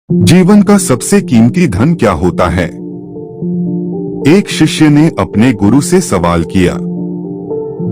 जीवन का सबसे कीमती धन क्या होता है? एक शिष्य ने अपने गुरु से सवाल किया।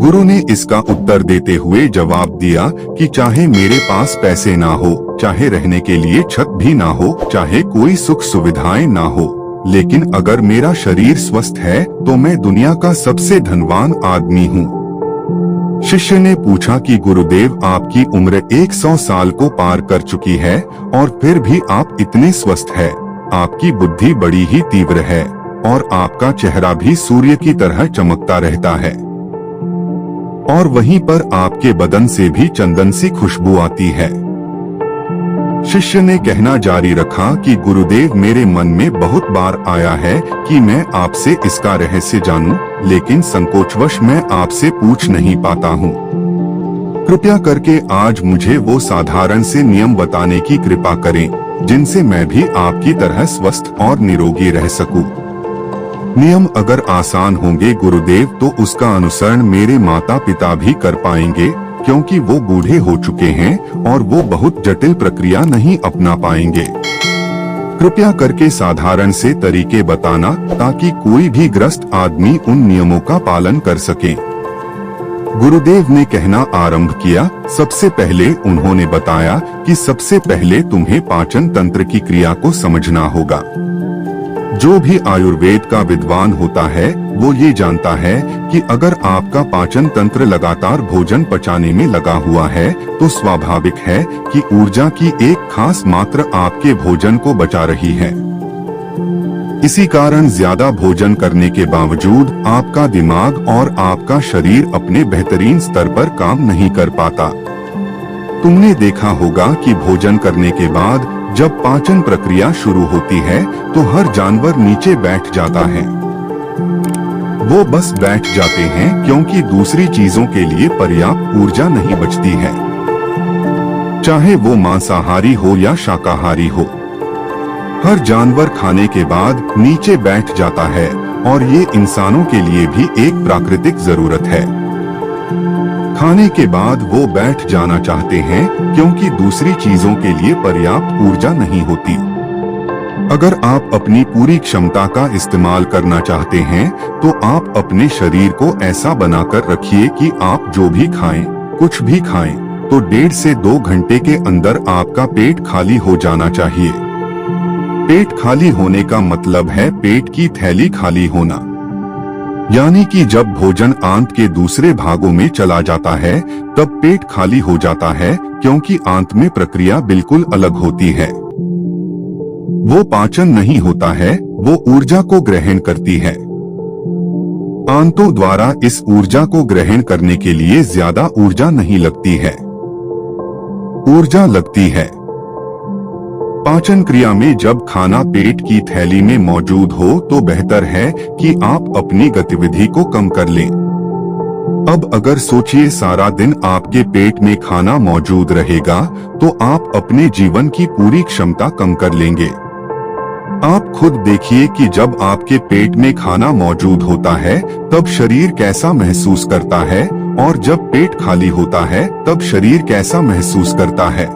गुरु ने इसका उत्तर देते हुए जवाब दिया कि चाहे मेरे पास पैसे ना हो, चाहे रहने के लिए छत भी ना हो, चाहे कोई सुख सुविधाएं ना हो, लेकिन अगर मेरा शरीर स्वस्थ है तो मैं दुनिया का सबसे धनवान आदमी हूँ। शिष्य ने पूछा कि गुरुदेव, आपकी उम्र 100 साल को पार कर चुकी है और फिर भी आप इतने स्वस्थ हैं। आपकी बुद्धि बड़ी ही तीव्र है और आपका चेहरा भी सूर्य की तरह चमकता रहता है और वहीं पर आपके बदन से भी चंदन सी खुशबू आती है। शिष्य ने कहना जारी रखा कि गुरुदेव, मेरे मन में बहुत बार आया है कि मैं आपसे इसका रहस्य जानूं, लेकिन संकोचवश मैं आपसे पूछ नहीं पाता हूँ। कृपया करके आज मुझे वो साधारण से नियम बताने की कृपा करें जिनसे मैं भी आपकी तरह स्वस्थ और निरोगी रह सकूं। नियम अगर आसान होंगे गुरुदेव तो उसका अनुसरण मेरे माता पिता भी कर पाएंगे, क्योंकि वो बूढ़े हो चुके हैं और वो बहुत जटिल प्रक्रिया नहीं अपना पाएंगे। कृपया करके साधारण से तरीके बताना ताकि कोई भी ग्रस्त आदमी उन नियमों का पालन कर सके। गुरुदेव ने कहना आरंभ किया। सबसे पहले उन्होंने बताया कि सबसे पहले तुम्हें पाचन तंत्र की क्रिया को समझना होगा। जो भी आयुर्वेद का विद्वान होता है वो ये जानता है कि अगर आपका पाचन तंत्र लगातार भोजन पचाने में लगा हुआ है तो स्वाभाविक है कि ऊर्जा की एक खास मात्रा आपके भोजन को बचा रही है। इसी कारण ज्यादा भोजन करने के बावजूद आपका दिमाग और आपका शरीर अपने बेहतरीन स्तर पर काम नहीं कर पाता। तुमने देखा होगा कि भोजन करने के बाद जब पाचन प्रक्रिया शुरू होती है तो हर जानवर नीचे बैठ जाता है। वो बस बैठ जाते हैं क्योंकि दूसरी चीजों के लिए पर्याप्त ऊर्जा नहीं बचती है, चाहे वो मांसाहारी हो या शाकाहारी हो। हर जानवर खाने के बाद नीचे बैठ जाता है और ये इंसानों के लिए भी एक प्राकृतिक जरूरत है। खाने के बाद वो बैठ जाना चाहते हैं क्योंकि दूसरी चीजों के लिए पर्याप्त ऊर्जा नहीं होती। अगर आप अपनी पूरी क्षमता का इस्तेमाल करना चाहते हैं तो आप अपने शरीर को ऐसा बनाकर रखिए कि आप जो भी खाएं, कुछ भी खाएं, तो 1.5 से 2 घंटे के अंदर आपका पेट खाली हो जाना चाहिए। पेट खाली होने का मतलब है पेट की थैली खाली होना, यानी कि जब भोजन आंत के दूसरे भागों में चला जाता है तब पेट खाली हो जाता है, क्योंकि आंत में प्रक्रिया बिल्कुल अलग होती है। वो पाचन नहीं होता है, वो ऊर्जा को ग्रहण करती है। आंतों द्वारा इस ऊर्जा को ग्रहण करने के लिए ज्यादा ऊर्जा नहीं लगती है, ऊर्जा लगती है पाचन क्रिया में। जब खाना पेट की थैली में मौजूद हो तो बेहतर है कि आप अपनी गतिविधि को कम कर लें। अब अगर सोचिए सारा दिन आपके पेट में खाना मौजूद रहेगा तो आप अपने जीवन की पूरी क्षमता कम कर लेंगे। आप खुद देखिए कि जब आपके पेट में खाना मौजूद होता है तब शरीर कैसा महसूस करता है और जब पेट खाली होता है तब शरीर कैसा महसूस करता है।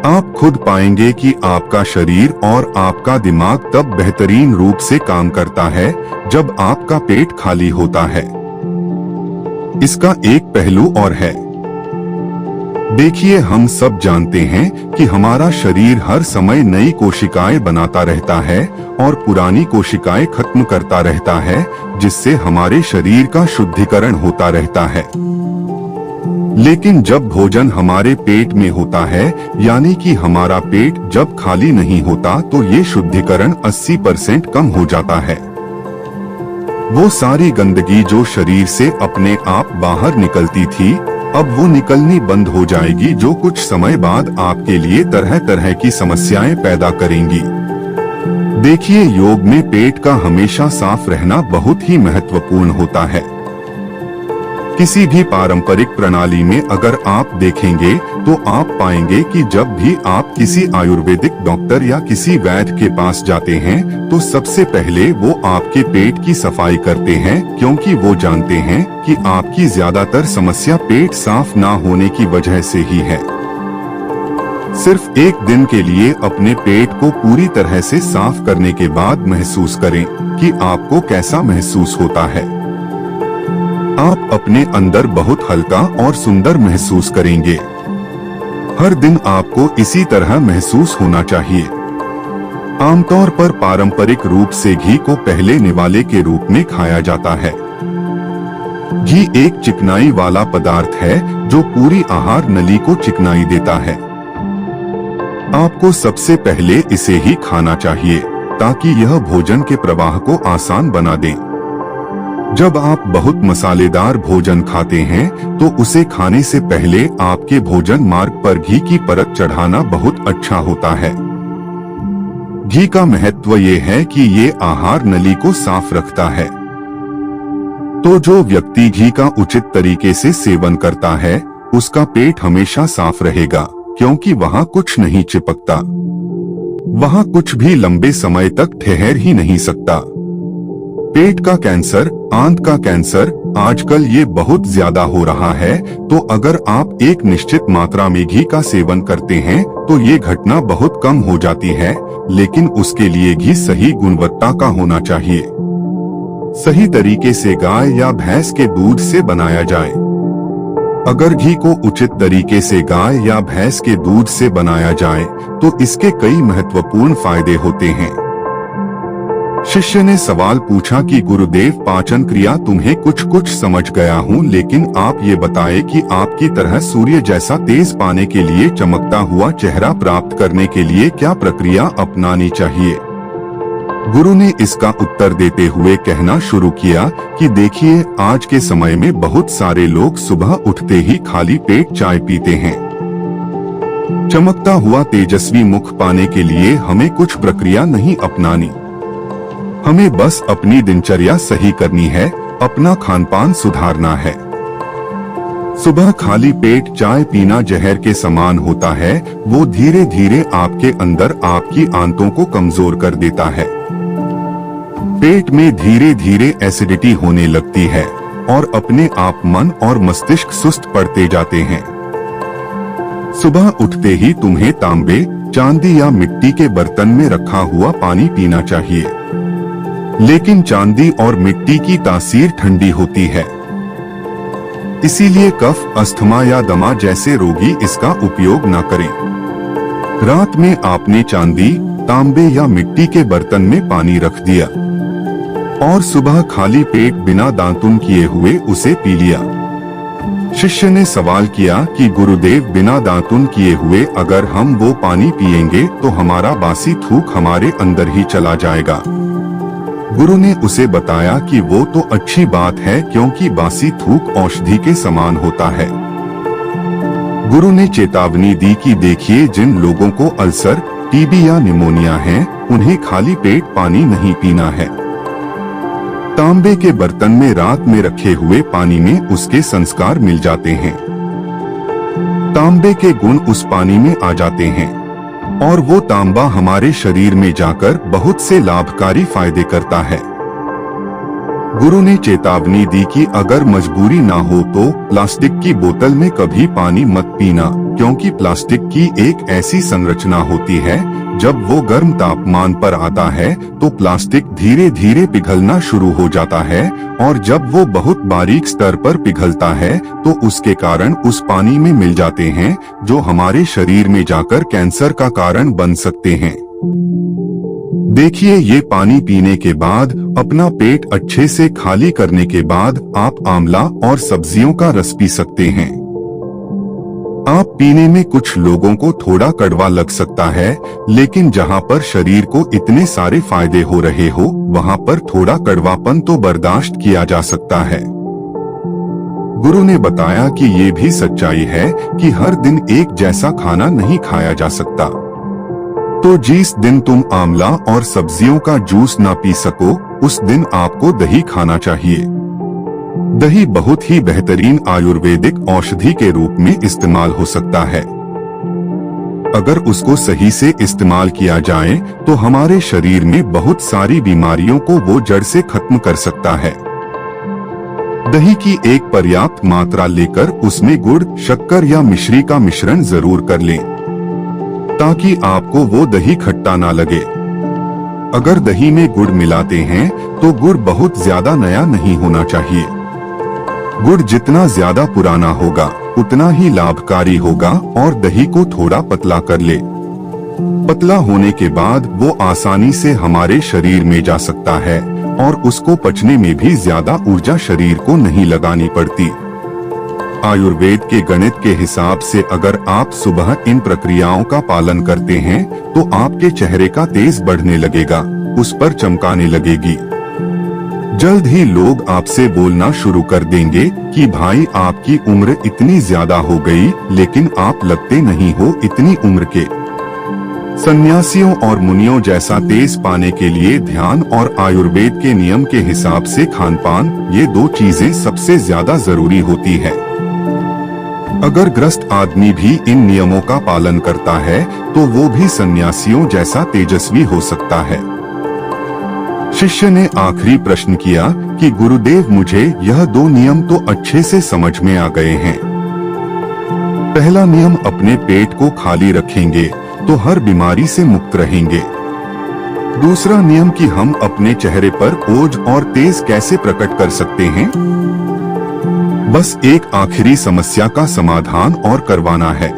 आप खुद पाएंगे कि आपका शरीर और आपका दिमाग तब बेहतरीन रूप से काम करता है जब आपका पेट खाली होता है। इसका एक पहलू और है। देखिए, हम सब जानते हैं कि हमारा शरीर हर समय नई कोशिकाएं बनाता रहता है और पुरानी कोशिकाएं खत्म करता रहता है, जिससे हमारे शरीर का शुद्धिकरण होता रहता है। लेकिन जब भोजन हमारे पेट में होता है, यानी कि हमारा पेट जब खाली नहीं होता, तो ये शुद्धिकरण 80% कम हो जाता है। वो सारी गंदगी जो शरीर से अपने आप बाहर निकलती थी, अब वो निकलनी बंद हो जाएगी, जो कुछ समय बाद आपके लिए तरह तरह की समस्याएं पैदा करेंगी। देखिए, योग में पेट का हमेशा साफ रहना बहुत ही महत्वपूर्ण होता है। किसी भी पारंपरिक प्रणाली में अगर आप देखेंगे तो आप पाएंगे कि जब भी आप किसी आयुर्वेदिक डॉक्टर या किसी वैद्य के पास जाते हैं तो सबसे पहले वो आपके पेट की सफाई करते हैं, क्योंकि वो जानते हैं कि आपकी ज्यादातर समस्या पेट साफ ना होने की वजह से ही है। सिर्फ एक दिन के लिए अपने पेट को पूरी तरह से साफ करने के बाद महसूस करें कि आपको कैसा महसूस होता है। आप अपने अंदर बहुत हल्का और सुंदर महसूस करेंगे। हर दिन आपको इसी तरह महसूस होना चाहिए। आमतौर पर पारंपरिक रूप से घी को पहले निवाले के रूप में खाया जाता है। घी एक चिकनाई वाला पदार्थ है जो पूरी आहार नली को चिकनाई देता है। आपको सबसे पहले इसे ही खाना चाहिए ताकि यह भोजन के प्रवाह को आसान बना दे। जब आप बहुत मसालेदार भोजन खाते हैं तो उसे खाने से पहले आपके भोजन मार्ग पर घी की परत चढ़ाना बहुत अच्छा होता है। घी का महत्व ये है कि ये आहार नली को साफ रखता है। तो जो व्यक्ति घी का उचित तरीके से सेवन करता है उसका पेट हमेशा साफ रहेगा, क्योंकि वहाँ कुछ नहीं चिपकता। वहाँ कुछ भी लंबे समय तक ठहर ही नहीं सकता। पेट का कैंसर, आंत का कैंसर आजकल ये बहुत ज्यादा हो रहा है, तो अगर आप एक निश्चित मात्रा में घी का सेवन करते हैं तो ये घटना बहुत कम हो जाती है, लेकिन उसके लिए घी सही गुणवत्ता का होना चाहिए। सही तरीके से गाय या भैंस के दूध से बनाया जाए। अगर घी को उचित तरीके से गाय या भैंस के दूध से बनाया जाए तो इसके कई महत्वपूर्ण फायदे होते हैं। शिष्य ने सवाल पूछा कि गुरुदेव, पाचन क्रिया तुम्हें कुछ समझ गया हूँ, लेकिन आप ये बताएं कि आपकी तरह सूर्य जैसा तेज पाने के लिए, चमकता हुआ चेहरा प्राप्त करने के लिए क्या प्रक्रिया अपनानी चाहिए। गुरु ने इसका उत्तर देते हुए कहना शुरू किया कि देखिए, आज के समय में बहुत सारे लोग सुबह उठते ही खाली पेट चाय पीते हैं। चमकता हुआ तेजस्वी मुख पाने के लिए हमें कुछ प्रक्रिया नहीं अपनानी। हमें बस अपनी दिनचर्या सही करनी है, अपना खानपान सुधारना है। सुबह खाली पेट चाय पीना जहर के समान होता है। वो धीरे धीरे आपके अंदर आपकी आंतों को कमजोर कर देता है। पेट में धीरे धीरे एसिडिटी होने लगती है और अपने आप मन और मस्तिष्क सुस्त पड़ते जाते हैं। सुबह उठते ही तुम्हें तांबे, चांदी या मिट्टी के बर्तन में रखा हुआ पानी पीना चाहिए, लेकिन चांदी और मिट्टी की तासीर ठंडी होती है, इसीलिए कफ, अस्थमा या दमा जैसे रोगी इसका उपयोग न करें। रात में आपने चांदी, तांबे या मिट्टी के बर्तन में पानी रख दिया और सुबह खाली पेट बिना दांतुन किए हुए उसे पी लिया। शिष्य ने सवाल किया कि गुरुदेव, बिना दांतुन किए हुए अगर हम वो पानी पिएंगे तो हमारा बासी थूक हमारे अंदर ही चला जाएगा। गुरु ने उसे बताया कि वो तो अच्छी बात है, क्योंकि बासी थूक औषधि के समान होता है। गुरु ने चेतावनी दी कि देखिए, जिन लोगों को अल्सर, टीबी या निमोनिया है, उन्हें खाली पेट पानी नहीं पीना है। तांबे के बर्तन में रात में रखे हुए पानी में उसके संस्कार मिल जाते हैं। तांबे के गुण उस पानी में आ जाते हैं और वो तांबा हमारे शरीर में जाकर बहुत से लाभकारी फायदे करता है। गुरु ने चेतावनी दी कि अगर मजबूरी ना हो तो प्लास्टिक की बोतल में कभी पानी मत पीना, क्योंकि प्लास्टिक की एक ऐसी संरचना होती है, जब वो गर्म तापमान पर आता है तो प्लास्टिक धीरे धीरे पिघलना शुरू हो जाता है, और जब वो बहुत बारीक स्तर पर पिघलता है तो उसके कारण उस पानी में मिल जाते हैं, जो हमारे शरीर में जाकर कैंसर का कारण बन सकते हैं। देखिए, ये पानी पीने के बाद, अपना पेट अच्छे से खाली करने के बाद आप आंवला और सब्जियों का रस पी सकते हैं। आप पीने में कुछ लोगों को थोड़ा कड़वा लग सकता है, लेकिन जहां पर शरीर को इतने सारे फायदे हो रहे हो, वहां पर थोड़ा कड़वापन तो बर्दाश्त किया जा सकता है। गुरु ने बताया कि ये भी सच्चाई है कि हर दिन एक जैसा खाना नहीं खाया जा सकता। तो जिस दिन तुम आंवला और सब्जियों का जूस ना पी सको, उस दिन आपको दही खाना चाहिए। दही बहुत ही बेहतरीन आयुर्वेदिक औषधि के रूप में इस्तेमाल हो सकता है। अगर उसको सही से इस्तेमाल किया जाए तो हमारे शरीर में बहुत सारी बीमारियों को वो जड़ से खत्म कर सकता है। दही की एक पर्याप्त मात्रा लेकर उसमें गुड़, शक्कर या मिश्री का मिश्रण जरूर कर लें। ताकि आपको वो दही खट्टा ना लगे। अगर दही में गुड़ मिलाते हैं तो गुड़ बहुत ज्यादा नया नहीं होना चाहिए। गुड़ जितना ज्यादा पुराना होगा उतना ही लाभकारी होगा और दही को थोड़ा पतला कर ले। पतला होने के बाद वो आसानी से हमारे शरीर में जा सकता है और उसको पचने में भी ज्यादा ऊर्जा शरीर को नहीं लगानी पड़ती। आयुर्वेद के गणित के हिसाब से अगर आप सुबह इन प्रक्रियाओं का पालन करते हैं तो आपके चेहरे का तेज बढ़ने लगेगा, उस पर चमकाने लगेगी। जल्द ही लोग आपसे बोलना शुरू कर देंगे कि भाई आपकी उम्र इतनी ज्यादा हो गई लेकिन आप लगते नहीं हो इतनी उम्र के। सन्यासियों और मुनियों जैसा तेज पाने के लिए ध्यान और आयुर्वेद के नियम के हिसाब से खानपान, ये दो चीजें सबसे ज्यादा जरूरी होती है। अगर ग्रस्त आदमी भी इन नियमों का पालन करता है तो वो भी सन्यासियों जैसा तेजस्वी हो सकता है। शिष्य ने आखिरी प्रश्न किया कि गुरुदेव मुझे यह दो नियम तो अच्छे से समझ में आ गए हैं। पहला नियम अपने पेट को खाली रखेंगे तो हर बीमारी से मुक्त रहेंगे। दूसरा नियम कि हम अपने चेहरे पर ओज और तेज कैसे प्रकट कर सकते हैं। बस एक आखिरी समस्या का समाधान और करवाना है।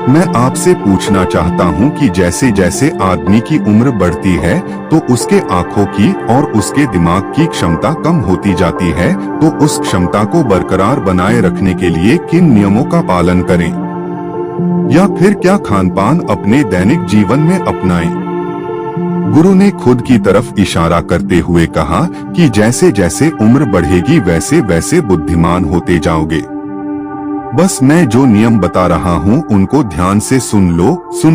मैं आपसे पूछना चाहता हूं कि जैसे जैसे आदमी की उम्र बढ़ती है तो उसके आंखों की और उसके दिमाग की क्षमता कम होती जाती है, तो उस क्षमता को बरकरार बनाए रखने के लिए किन नियमों का पालन करें या फिर क्या खानपान अपने दैनिक जीवन में अपनाएं। गुरु ने खुद की तरफ इशारा करते हुए कहा कि जैसे जैसे उम्र बढ़ेगी वैसे वैसे बुद्धिमान होते जाओगे। बस मैं जो नियम बता रहा हूँ उनको ध्यान से सुन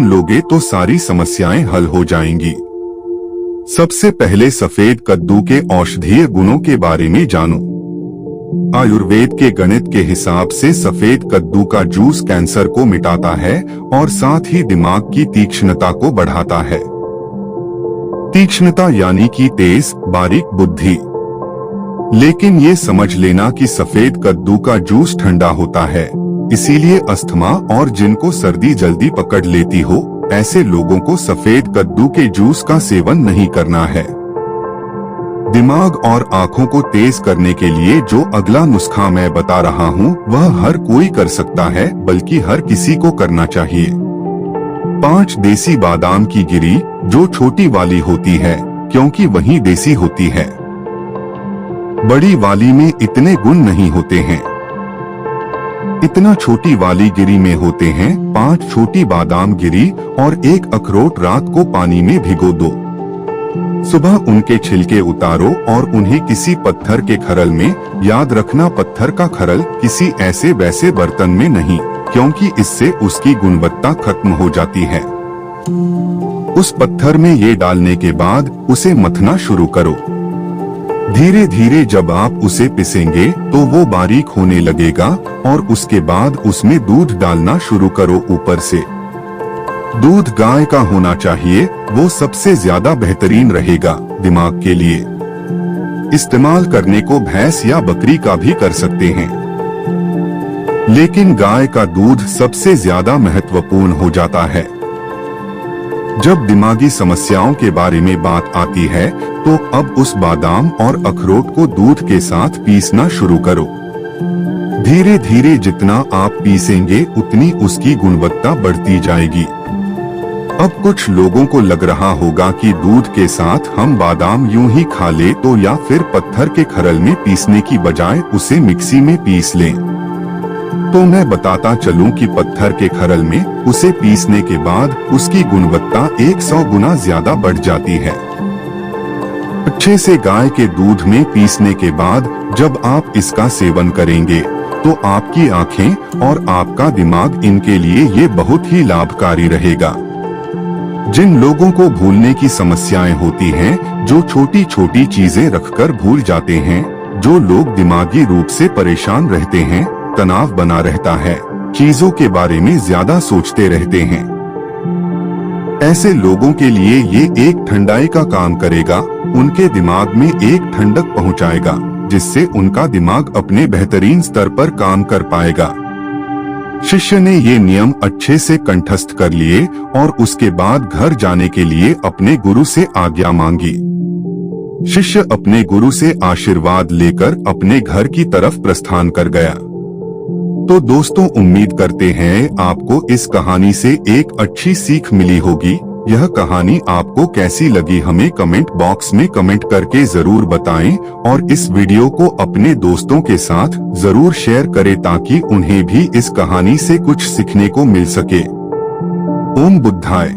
लोगे तो सारी समस्याएं हल हो जाएंगी। सबसे पहले सफेद कद्दू के औषधीय गुणों के बारे में जानो। आयुर्वेद के गणित के हिसाब से सफेद कद्दू का जूस कैंसर को मिटाता है और साथ ही दिमाग की तीक्ष्णता को बढ़ाता है। तीक्ष्णता यानी कि तेज बारीक बुद्धि। लेकिन ये समझ लेना कि सफेद कद्दू का जूस ठंडा होता है, इसीलिए अस्थमा और जिनको सर्दी जल्दी पकड़ लेती हो ऐसे लोगों को सफेद कद्दू के जूस का सेवन नहीं करना है। दिमाग और आंखों को तेज करने के लिए जो अगला नुस्खा मैं बता रहा हूँ वह हर कोई कर सकता है, बल्कि हर किसी को करना चाहिए। 5 देसी बादाम की गिरी, जो छोटी वाली होती है क्योंकि वही देसी होती है। बड़ी वाली में इतने गुण नहीं होते हैं, इतना छोटी वाली गिरी में होते हैं। 5 छोटी बादाम गिरी और 1 अखरोट रात को पानी में भिगो दो। सुबह उनके छिलके उतारो और उन्हें किसी पत्थर के खरल में, याद रखना पत्थर का खरल किसी ऐसे वैसे बर्तन में नहीं, क्योंकि इससे उसकी गुणवत्ता खत्म हो जाती है। उस पत्थर में ये डालने के बाद उसे मथना शुरू करो। धीरे धीरे जब आप उसे पिसेंगे तो वो बारीक होने लगेगा और उसके बाद उसमें दूध डालना शुरू करो ऊपर से। दूध गाय का होना चाहिए, वो सबसे ज्यादा बेहतरीन रहेगा दिमाग के लिए। इस्तेमाल करने को भैंस या बकरी का भी कर सकते हैं, लेकिन गाय का दूध सबसे ज्यादा महत्वपूर्ण हो जाता है। जब दिमागी समस्याओं के बारे में बात आती है तो अब उस बादाम और अखरोट को दूध के साथ पीसना शुरू करो। धीरे धीरे जितना आप पीसेंगे उतनी उसकी गुणवत्ता बढ़ती जाएगी। अब कुछ लोगों को लग रहा होगा कि दूध के साथ हम बादाम यूं ही खा ले तो, या फिर पत्थर के खरल में पीसने की बजाय उसे मिक्सी में पीस लें। तो मैं बताता चलूं कि पत्थर के खरल में उसे पीसने के बाद उसकी गुणवत्ता 100 गुना ज्यादा बढ़ जाती है। अच्छे से गाय के दूध में पीसने के बाद जब आप इसका सेवन करेंगे तो आपकी आंखें और आपका दिमाग, इनके लिए ये बहुत ही लाभकारी रहेगा। जिन लोगों को भूलने की समस्याएं होती हैं, जो छोटी छोटी चीजें रखकर भूल जाते हैं, जो लोग दिमागी रूप से परेशान रहते हैं, तनाव बना रहता है, चीजों के बारे में ज्यादा सोचते रहते हैं, ऐसे लोगों के लिए ये एक ठंडाई का काम करेगा। उनके दिमाग में एक ठंडक पहुंचाएगा जिससे उनका दिमाग अपने बेहतरीन स्तर पर काम कर पाएगा। शिष्य ने ये नियम अच्छे से कंठस्थ कर लिए और उसके बाद घर जाने के लिए अपने गुरु से आज्ञा मांगी। शिष्य अपने गुरु से आशीर्वाद लेकर अपने घर की तरफ प्रस्थान कर गया। तो दोस्तों, उम्मीद करते हैं आपको इस कहानी से एक अच्छी सीख मिली होगी। यह कहानी आपको कैसी लगी हमें कमेंट बॉक्स में कमेंट करके जरूर बताएं और इस वीडियो को अपने दोस्तों के साथ जरूर शेयर करें ताकि उन्हें भी इस कहानी से कुछ सीखने को मिल सके। ओम बुद्धाय।